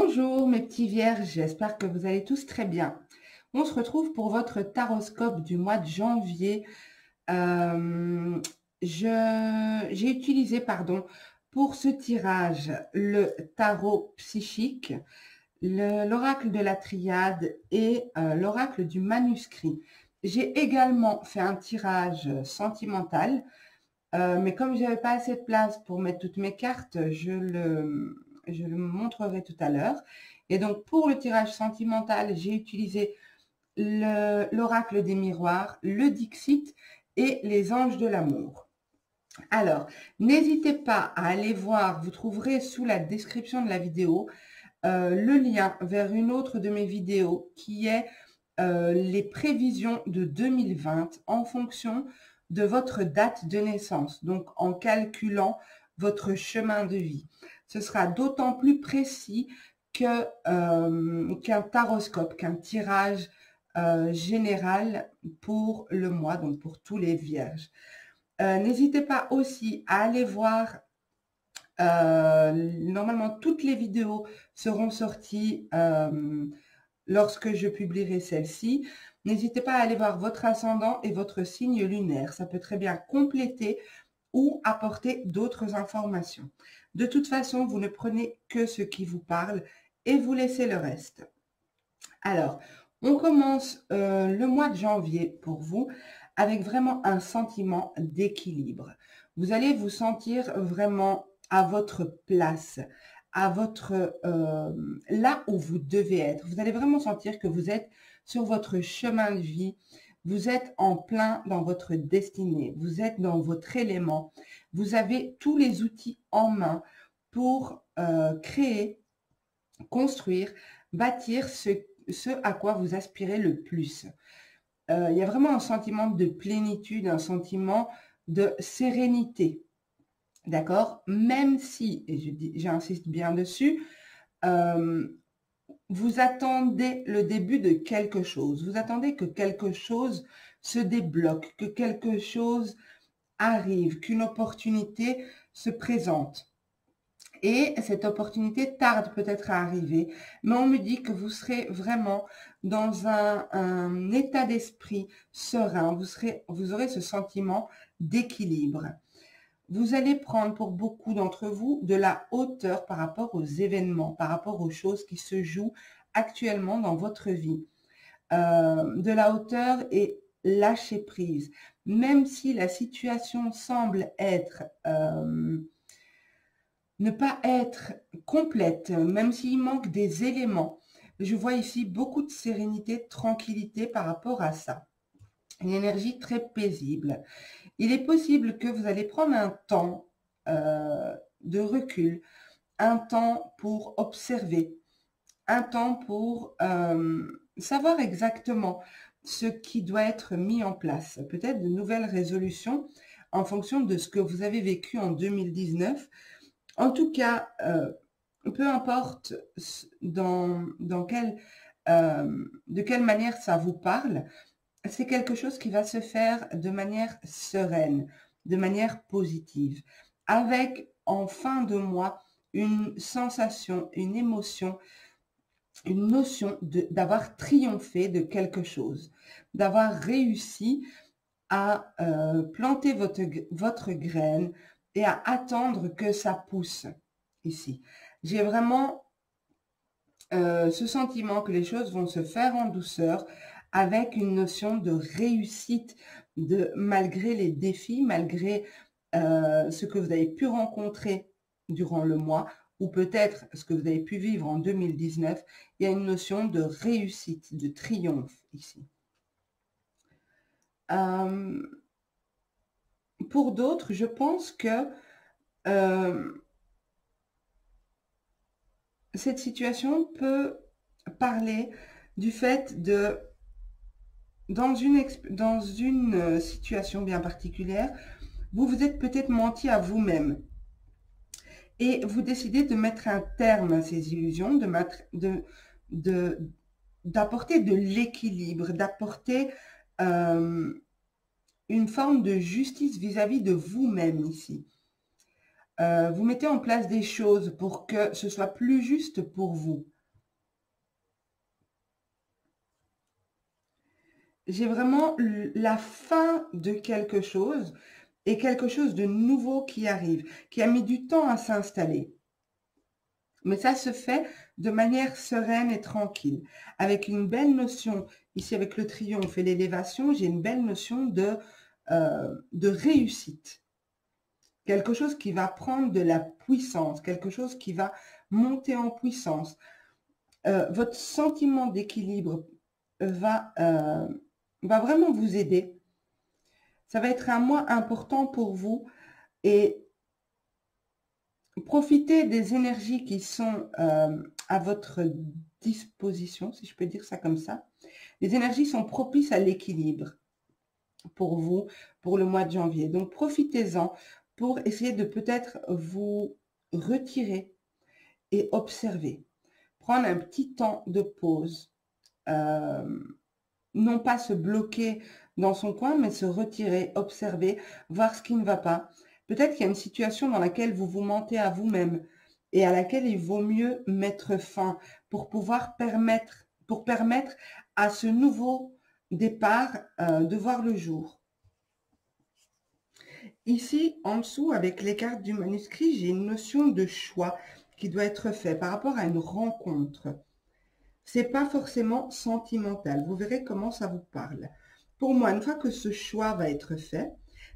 Bonjour mes petits vierges, j'espère que vous allez tous très bien. On se retrouve pour votre taroscope du mois de janvier. Euh, j'ai utilisé, pour ce tirage le tarot psychique, l'oracle de la triade et l'oracle du manuscrit. J'ai également fait un tirage sentimental, mais comme je n'avais pas assez de place pour mettre toutes mes cartes, je le montrerai tout à l'heure. Et donc, pour le tirage sentimental, j'ai utilisé l'oracle des miroirs, le Dixit et les anges de l'amour. Alors, n'hésitez pas à aller voir, vous trouverez sous la description de la vidéo le lien vers une autre de mes vidéos qui est les prévisions de 2020 en fonction de votre date de naissance, donc en calculant votre chemin de vie. Ce sera d'autant plus précis qu'un taroscope, qu'un tirage général pour le mois, donc pour tous les vierges. N'hésitez pas aussi à aller voir, normalement toutes les vidéos seront sorties lorsque je publierai celle-ci. N'hésitez pas à aller voir votre ascendant et votre signe lunaire. Ça peut très bien compléter ou apporter d'autres informations. De toute façon, vous ne prenez que ce qui vous parle et vous laissez le reste. Alors, on commence le mois de janvier pour vous avec vraiment un sentiment d'équilibre. Vous allez vous sentir vraiment à votre place, à votre là où vous devez être. Vous allez vraiment sentir que vous êtes sur votre chemin de vie, vous êtes en plein dans votre destinée, vous êtes dans votre élément, vous avez tous les outils en main pour créer, construire, bâtir ce à quoi vous aspirez le plus. Il y a vraiment un sentiment de plénitude, un sentiment de sérénité. D'accord? Même si, et j'insiste bien dessus, vous attendez le début de quelque chose. Vous attendez que quelque chose se débloque, que quelque chose arrive, qu'une opportunité se présente. Et cette opportunité tarde peut-être à arriver, mais on me dit que vous serez vraiment dans un état d'esprit serein. Vous aurez ce sentiment d'équilibre. Vous allez prendre pour beaucoup d'entre vous de la hauteur par rapport aux événements, par rapport aux choses qui se jouent actuellement dans votre vie. De la hauteur et lâcher prise. Même si la situation semble être ne pas être complète, même s'il manque des éléments, je vois ici beaucoup de sérénité, de tranquillité par rapport à ça. Une énergie très paisible. Il est possible que vous allez prendre un temps de recul, un temps pour observer, un temps pour savoir exactement ce qui doit être mis en place. Peut-être de nouvelles résolutions en fonction de ce que vous avez vécu en 2019. En tout cas, peu importe de quelle manière ça vous parle, c'est quelque chose qui va se faire de manière sereine, de manière positive, avec en fin de mois une sensation, une émotion, une notion d'avoir triomphé de quelque chose, d'avoir réussi à planter votre graine et à attendre que ça pousse ici. J'ai vraiment ce sentiment que les choses vont se faire en douceur, avec une notion de réussite, malgré les défis, malgré ce que vous avez pu rencontrer durant le mois, ou peut-être ce que vous avez pu vivre en 2019, il y a une notion de réussite, de triomphe ici. Pour d'autres, je pense que cette situation peut parler du fait de, dans une situation bien particulière, vous vous êtes peut-être menti à vous-même et vous décidez de mettre un terme à ces illusions, d'apporter de l'équilibre, d'apporter une forme de justice vis-à-vis de vous-même ici. Vous mettez en place des choses pour que ce soit plus juste pour vous. j'ai vraiment la fin de quelque chose et quelque chose de nouveau qui arrive, qui a mis du temps à s'installer. Mais ça se fait de manière sereine et tranquille, avec une belle notion, ici avec le triomphe et l'élévation, j'ai une belle notion de réussite. Quelque chose qui va prendre de la puissance, quelque chose qui va monter en puissance. Votre sentiment d'équilibre va vraiment vous aider. Ça va être un mois important pour vous et profitez des énergies qui sont à votre disposition, si je peux dire ça comme ça. Les énergies sont propices à l'équilibre pour vous, pour le mois de janvier. Donc, profitez-en pour essayer de peut-être vous retirer et observer. Prendre un petit temps de pause. Non pas se bloquer dans son coin, mais se retirer, observer, voir ce qui ne va pas. Peut-être qu'il y a une situation dans laquelle vous vous mentez à vous-même et à laquelle il vaut mieux mettre fin pour pouvoir permettre à ce nouveau départ de voir le jour. Ici, en dessous, avec les cartes du manuscrit, j'ai une notion de choix qui doit être fait par rapport à une rencontre. C'est pas forcément sentimental. Vous verrez comment ça vous parle. Pour moi, une fois que ce choix va être fait,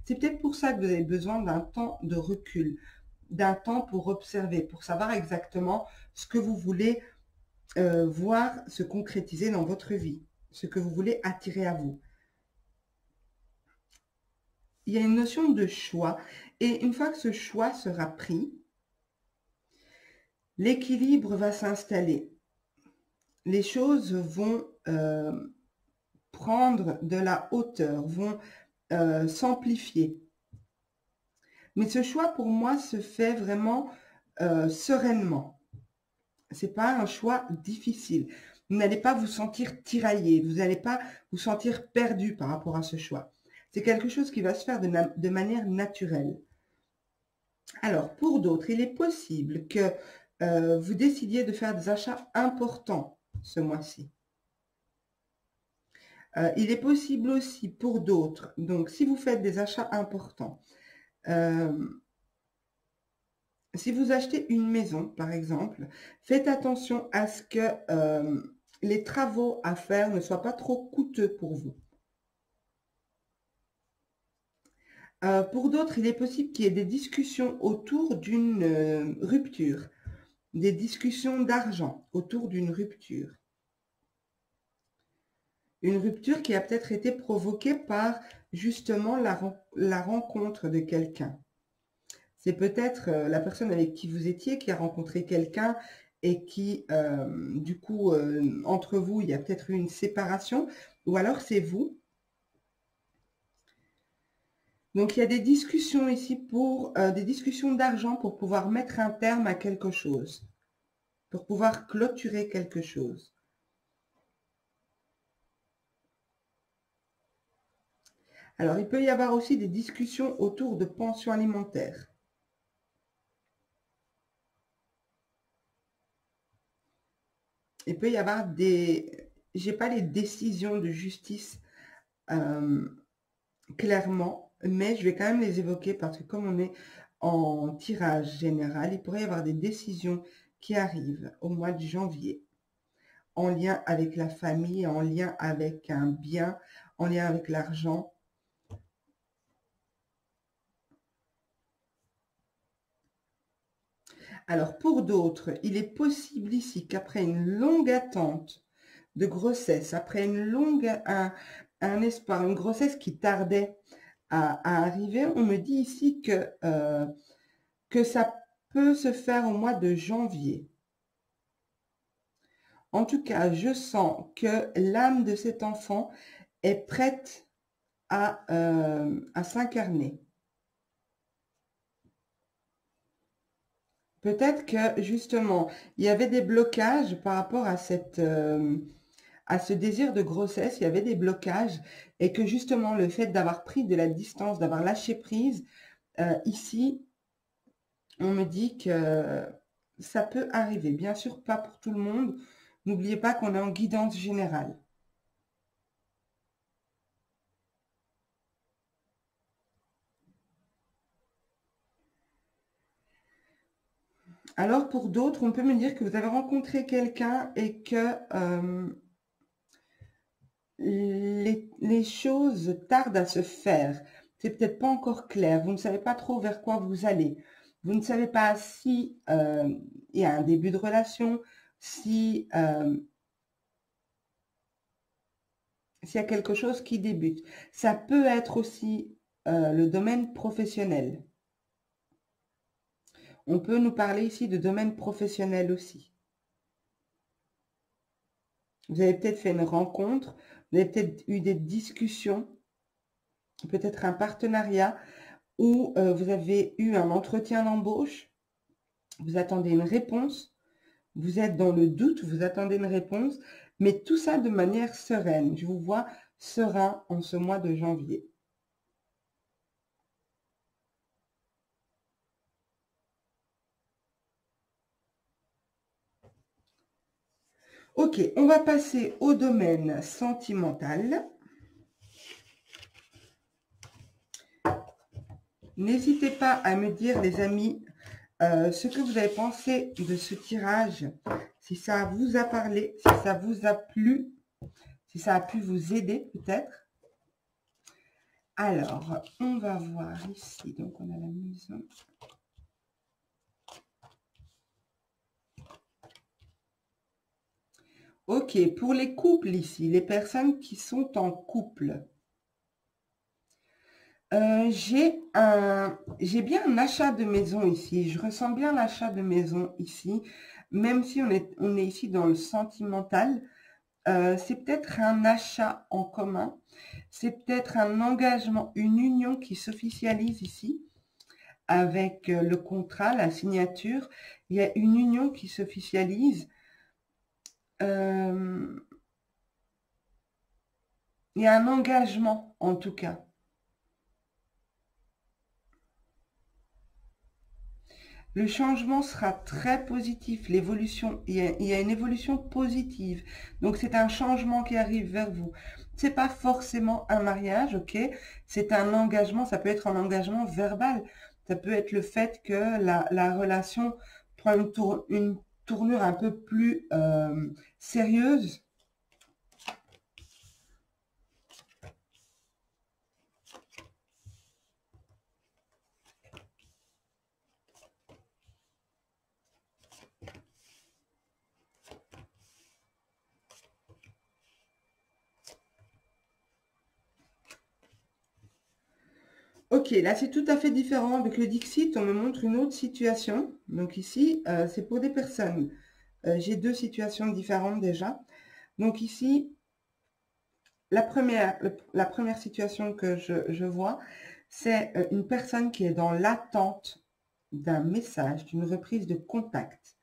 c'est peut-être pour ça que vous avez besoin d'un temps de recul, d'un temps pour observer, pour savoir exactement ce que vous voulez voir se concrétiser dans votre vie, ce que vous voulez attirer à vous. Il y a une notion de choix et une fois que ce choix sera pris, l'équilibre va s'installer. Les choses vont prendre de la hauteur, vont s'amplifier. Mais ce choix, pour moi, se fait vraiment sereinement. Ce n'est pas un choix difficile. Vous n'allez pas vous sentir tiraillé, vous n'allez pas vous sentir perdu par rapport à ce choix. C'est quelque chose qui va se faire de manière naturelle. Alors, pour d'autres, il est possible que vous décidiez de faire des achats importants ce mois-ci. Il est possible aussi pour d'autres, donc si vous faites des achats importants, si vous achetez une maison par exemple, faites attention à ce que les travaux à faire ne soient pas trop coûteux pour vous. Pour d'autres, il est possible qu'il y ait des discussions autour d'une rupture, des discussions d'argent autour d'une rupture. Une rupture qui a peut-être été provoquée par justement la rencontre de quelqu'un. C'est peut-être la personne avec qui vous étiez qui a rencontré quelqu'un et qui, du coup, entre vous, il y a peut-être eu une séparation, ou alors c'est vous. Donc, il y a des discussions ici pour des discussions d'argent pour pouvoir mettre un terme à quelque chose, pour pouvoir clôturer quelque chose. Alors, il peut y avoir aussi des discussions autour de pensions alimentaires. Il peut y avoir j'ai pas les décisions de justice clairement, mais je vais quand même les évoquer parce que comme on est en tirage général, il pourrait y avoir des décisions qui arrivent au mois de janvier en lien avec la famille, en lien avec un bien, en lien avec l'argent. Alors, pour d'autres, il est possible ici qu'après une longue attente de grossesse, après un espoir, une grossesse qui tardait à arriver, on me dit ici que ça peut se faire au mois de janvier. En tout cas, je sens que l'âme de cet enfant est prête à s'incarner. Peut-être que justement, il y avait des blocages par rapport à ce désir de grossesse, il y avait des blocages et que justement le fait d'avoir pris de la distance, d'avoir lâché prise, ici, on me dit que ça peut arriver. Bien sûr, pas pour tout le monde. N'oubliez pas qu'on est en guidance générale. Alors, pour d'autres, on peut me dire que vous avez rencontré quelqu'un et que les choses tardent à se faire. C'est peut-être pas encore clair. Vous ne savez pas trop vers quoi vous allez. Vous ne savez pas si il y a un début de relation, si s'il y a quelque chose qui débute. Ça peut être aussi le domaine professionnel. On peut nous parler ici de domaine professionnel aussi. Vous avez peut-être fait une rencontre, vous avez peut-être eu des discussions, peut-être un partenariat, ou vous avez eu un entretien d'embauche, vous attendez une réponse, vous êtes dans le doute, vous attendez une réponse, mais tout ça de manière sereine. Je vous vois serein en ce mois de janvier. Ok, on va passer au domaine sentimental. N'hésitez pas à me dire, les amis, ce que vous avez pensé de ce tirage, si ça vous a parlé, si ça vous a plu, si ça a pu vous aider peut-être. Alors, on va voir ici. Donc, on a la maison. Ok, pour les couples ici, les personnes qui sont en couple. J'ai bien un achat de maison ici. Je ressens bien l'achat de maison ici. Même si on est ici dans le sentimental, c'est peut-être un achat en commun. C'est peut-être un engagement, une union qui s'officialise ici avec le contrat, la signature. Il y a une union qui s'officialise. Il y a un engagement en tout cas. Le changement sera très positif. L'évolution, il y a une évolution positive. Donc, c'est un changement qui arrive vers vous. C'est pas forcément un mariage, ok? C'est un engagement. Ça peut être un engagement verbal. Ça peut être le fait que la relation prend une tournure un peu plus sérieuse. Ok, là c'est tout à fait différent. Avec le Dixit, on me montre une autre situation. Donc ici, c'est pour des personnes. J'ai deux situations différentes déjà. Donc ici, la première situation que je vois, c'est une personne qui est dans l'attente d'un message, d'une reprise de contact,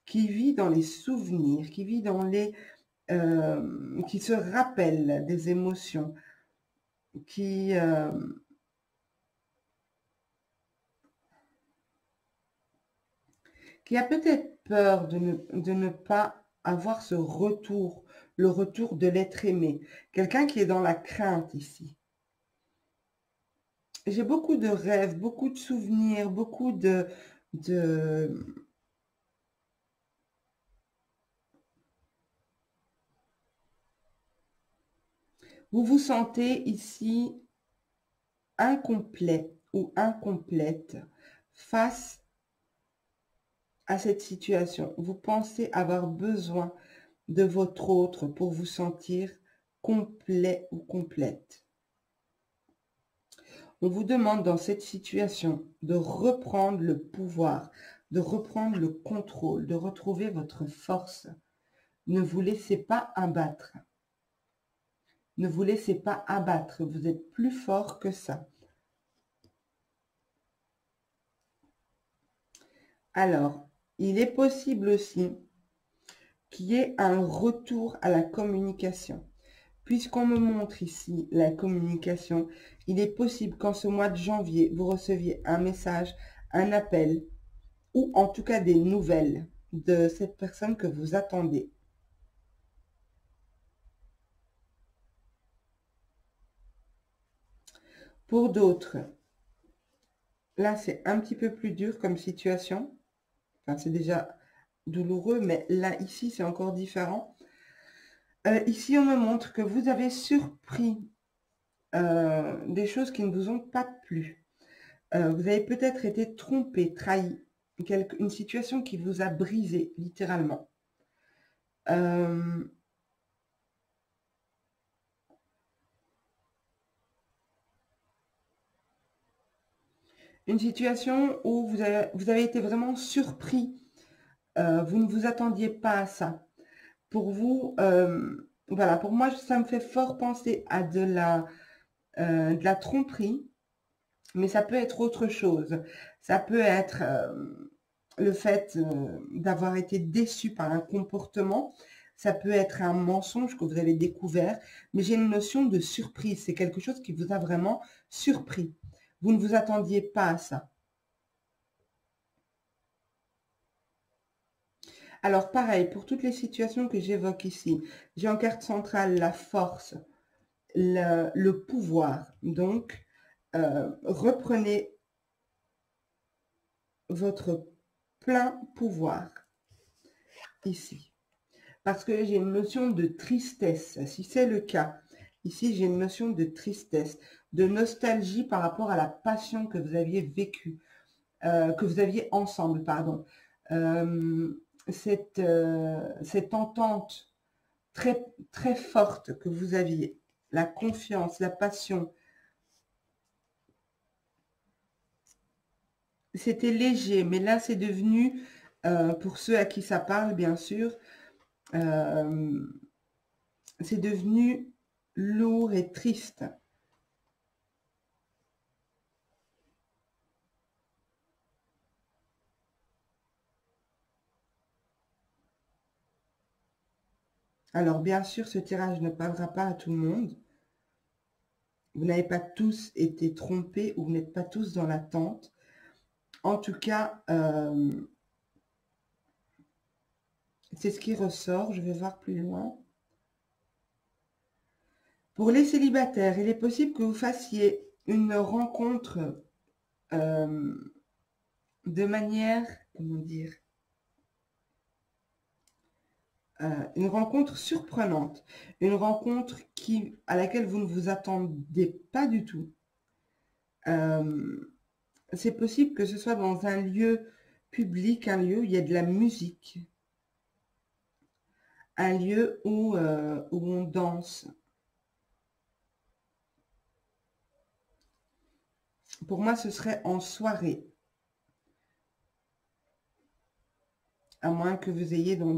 qui vit dans les souvenirs, qui vit dans qui se rappelle des émotions, qui a peut-être peur de ne pas avoir ce retour, le retour de l'être aimé. Quelqu'un qui est dans la crainte ici. J'ai beaucoup de rêves, beaucoup de souvenirs, beaucoup de... Vous vous sentez ici incomplet ou incomplète face à cette situation. Vous pensez avoir besoin de votre autre pour vous sentir complet ou complète. On vous demande dans cette situation de reprendre le pouvoir, de reprendre le contrôle, de retrouver votre force. Ne vous laissez pas abattre. Ne vous laissez pas abattre. Vous êtes plus fort que ça. Alors, il est possible aussi qu'il y ait un retour à la communication. Puisqu'on me montre ici la communication, il est possible qu'en ce mois de janvier, vous receviez un message, un appel, ou en tout cas des nouvelles de cette personne que vous attendez. Pour d'autres, là c'est un petit peu plus dur comme situation. Enfin, c'est déjà douloureux, mais là, ici, c'est encore différent. Ici, on me montre que vous avez surpris des choses qui ne vous ont pas plu. Vous avez peut-être été trompé, trahi, une situation qui vous a brisé, littéralement. Une situation où vous avez été vraiment surpris. Vous ne vous attendiez pas à ça. Pour vous, voilà, pour moi, ça me fait fort penser à de la tromperie, mais ça peut être autre chose. Ça peut être le fait d'avoir été déçu par un comportement. Ça peut être un mensonge que vous avez découvert, mais j'ai une notion de surprise. C'est quelque chose qui vous a vraiment surpris. Vous ne vous attendiez pas à ça. Alors pareil, pour toutes les situations que j'évoque ici, j'ai en carte centrale la force, le pouvoir. Donc, reprenez votre plein pouvoir ici. Parce que j'ai une notion de tristesse. Si c'est le cas, ici j'ai une notion de tristesse, de nostalgie par rapport à la passion que vous aviez vécue, que vous aviez ensemble, pardon. Cette entente très, très forte que vous aviez, la confiance, la passion. C'était léger, mais là c'est devenu, pour ceux à qui ça parle bien sûr, c'est devenu lourd et triste. Alors bien sûr, ce tirage ne parlera pas à tout le monde. Vous n'avez pas tous été trompés ou vous n'êtes pas tous dans l'attente. En tout cas, c'est ce qui ressort. Je vais voir plus loin. Pour les célibataires, il est possible que vous fassiez une rencontre de manière, comment dire, une rencontre surprenante, une rencontre à laquelle vous ne vous attendez pas du tout. C'est possible que ce soit dans un lieu public, un lieu où il y a de la musique, un lieu où on danse. Pour moi, ce serait en soirée. À moins que vous alliez dans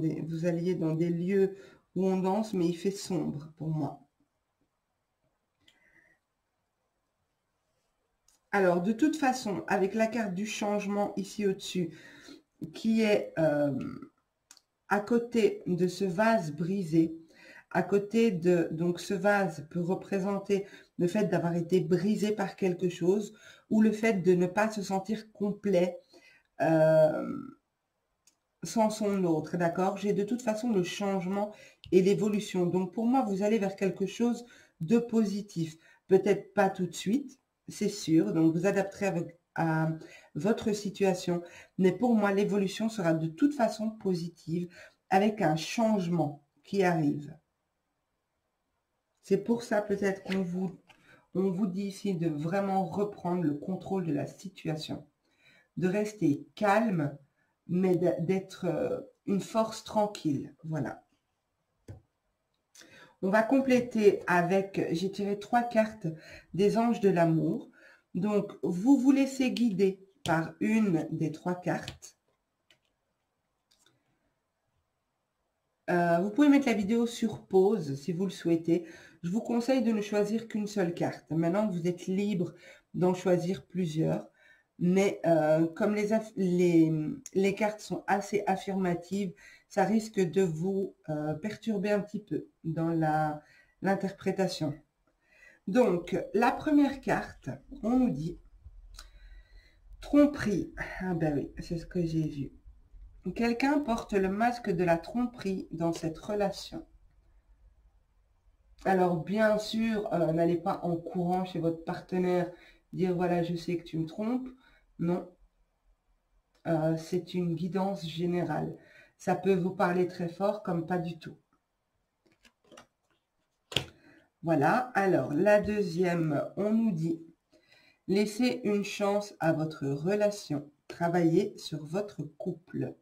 des lieux où on danse, mais il fait sombre pour moi. Alors, de toute façon, avec la carte du changement ici au-dessus, qui est à côté de ce vase brisé, à côté de... Donc, ce vase peut représenter le fait d'avoir été brisé par quelque chose ou le fait de ne pas se sentir complet sans son autre, d'accord? J'ai de toute façon le changement et l'évolution. Donc, pour moi, vous allez vers quelque chose de positif. Peut-être pas tout de suite, c'est sûr. Donc, vous adapterez à votre situation. Mais pour moi, l'évolution sera de toute façon positive avec un changement qui arrive. C'est pour ça peut-être on vous dit ici de vraiment reprendre le contrôle de la situation, de rester calme, mais d'être une force tranquille. Voilà. On va compléter avec, j'ai tiré 3 cartes des anges de l'amour. Donc, vous vous laissez guider par une des 3 cartes. Vous pouvez mettre la vidéo sur pause si vous le souhaitez. Je vous conseille de ne choisir qu'une seule carte. Maintenant, vous êtes libre d'en choisir plusieurs. Mais comme les cartes sont assez affirmatives, ça risque de vous perturber un petit peu dans l'interprétation. Donc, la première carte, on nous dit tromperie. Ah ben oui, c'est ce que j'ai vu. Quelqu'un porte le masque de la tromperie dans cette relation. Alors, bien sûr, n'allez pas en courant chez votre partenaire dire « voilà, je sais que tu me trompes ». Non. c'est une guidance générale. Ça peut vous parler très fort comme pas du tout. Voilà, alors la deuxième, on nous dit « Laissez une chance à votre relation, travaillez sur votre couple ».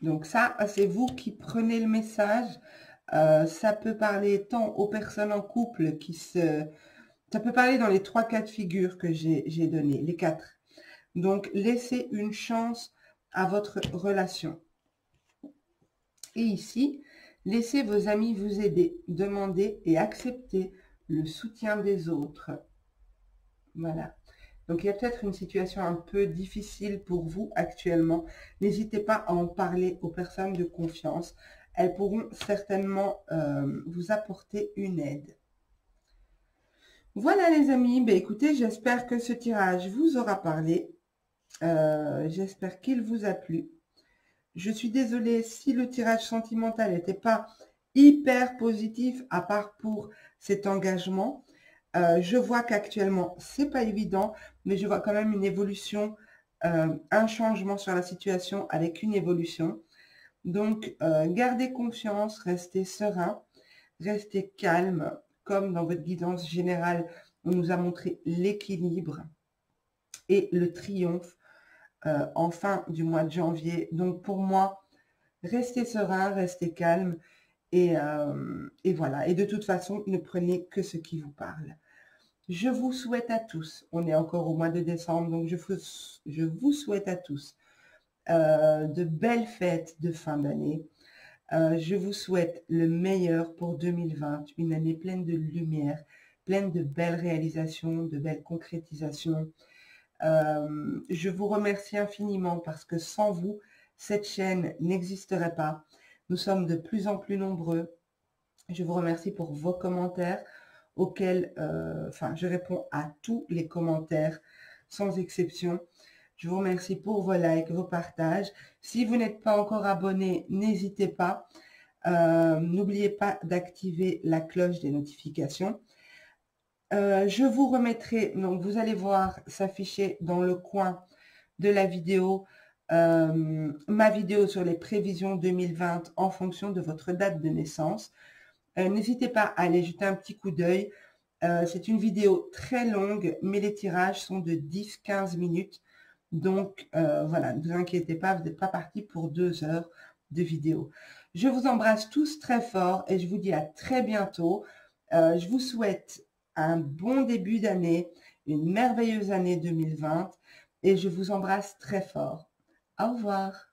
Donc ça, c'est vous qui prenez le message. Ça peut parler tant aux personnes en couple qui se... Ça peut parler dans les 3 cas de figure que j'ai donnés, les 4. Donc, laissez une chance à votre relation. Et ici, laissez vos amis vous aider, demandez et acceptez le soutien des autres. Voilà. Donc, il y a peut-être une situation un peu difficile pour vous actuellement. N'hésitez pas à en parler aux personnes de confiance. Elles pourront certainement vous apporter une aide. Voilà les amis, ben, écoutez, j'espère que ce tirage vous aura parlé. J'espère qu'il vous a plu. Je suis désolée si le tirage sentimental n'était pas hyper positif, à part pour cet engagement. Je vois qu'actuellement, c'est pas évident, mais je vois quand même une évolution, un changement sur la situation avec une évolution. Donc, gardez confiance, restez serein, restez calme, comme dans votre guidance générale, on nous a montré l'équilibre et le triomphe en fin du mois de janvier. Donc, pour moi, restez serein, restez calme et voilà. Et de toute façon, ne prenez que ce qui vous parle. Je vous souhaite à tous, on est encore au mois de décembre, donc je vous souhaite à tous de belles fêtes de fin d'année. Je vous souhaite le meilleur pour 2020, une année pleine de lumière, pleine de belles réalisations, de belles concrétisations. Je vous remercie infiniment parce que sans vous, cette chaîne n'existerait pas. Nous sommes de plus en plus nombreux. Je vous remercie pour vos commentaires auxquels, je réponds à tous les commentaires sans exception. Je vous remercie pour vos likes, vos partages. Si vous n'êtes pas encore abonné, n'hésitez pas. N'oubliez pas d'activer la cloche des notifications. Je vous remettrai, donc vous allez voir s'afficher dans le coin de la vidéo, ma vidéo sur les prévisions 2020 en fonction de votre date de naissance. N'hésitez pas à aller jeter un petit coup d'œil. C'est une vidéo très longue, mais les tirages sont de 10-15 minutes. Donc, voilà, ne vous inquiétez pas, vous n'êtes pas parti pour 2 heures de vidéo. Je vous embrasse tous très fort et je vous dis à très bientôt. Je vous souhaite un bon début d'année, une merveilleuse année 2020 et je vous embrasse très fort. Au revoir.